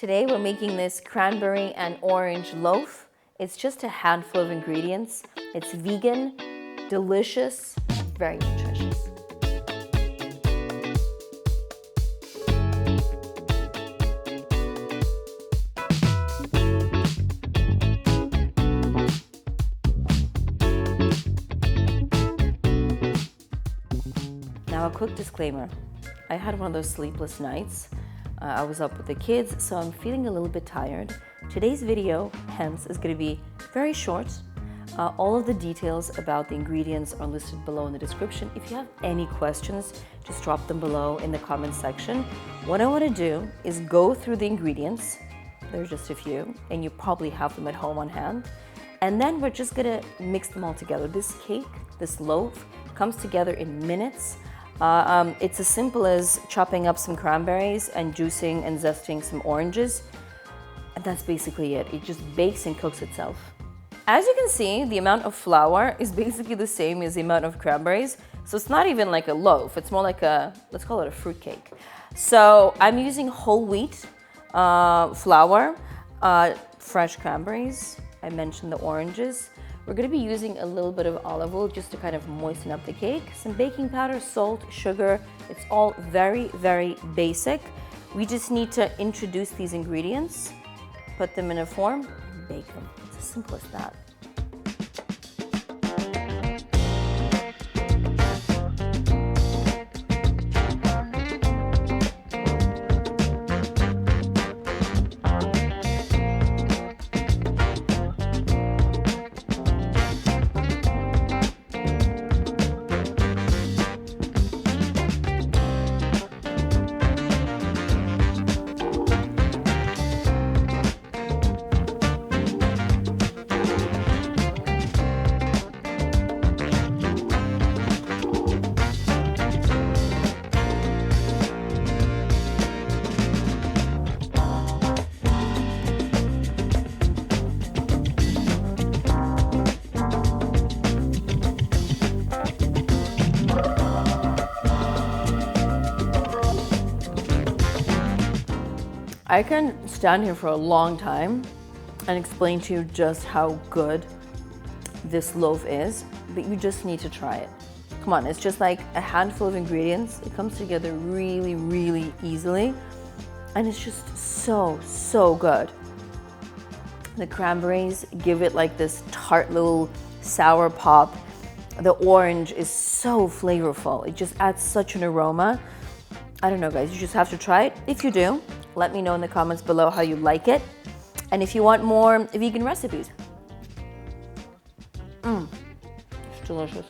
Today we're making this cranberry and orange loaf. It's just a handful of ingredients. It's vegan, delicious, very nutritious. Now a quick disclaimer. I had one of those sleepless nights. I was up with the kids, so I'm feeling a little bit tired. Today's video, hence, is going to be very short. All of the details about the ingredients are listed below in the description. If you have any questions, just drop them below in the comment section. What I want to do is go through the ingredients. There's just a few, and you probably have them at home on hand. And then we're just going to mix them all together. This cake, this loaf, comes together in minutes. It's as simple as chopping up some cranberries and juicing and zesting some oranges. And that's basically it. It just bakes and cooks itself. As you can see, the amount of flour is basically the same as the amount of cranberries. So it's not even like a loaf. It's more like let's call it a fruit cake. So I'm using whole wheat flour, fresh cranberries. I mentioned the oranges. We're going to be using a little bit of olive oil just to kind of moisten up the cake. Some baking powder, salt, sugar. It's all very, very basic. We just need to introduce these ingredients, put them in a form, and bake them. It's as simple as that. I can stand here for a long time and explain to you just how good this loaf is, but you just need to try it. Come on, it's just like a handful of ingredients. It comes together really, really easily, and it's just so, so good. The cranberries give it like this tart little sour pop. The orange is so flavorful. It just adds such an aroma. I don't know, guys, you just have to try it. If you do, let me know in the comments below how you like it. And if you want more vegan recipes. It's delicious.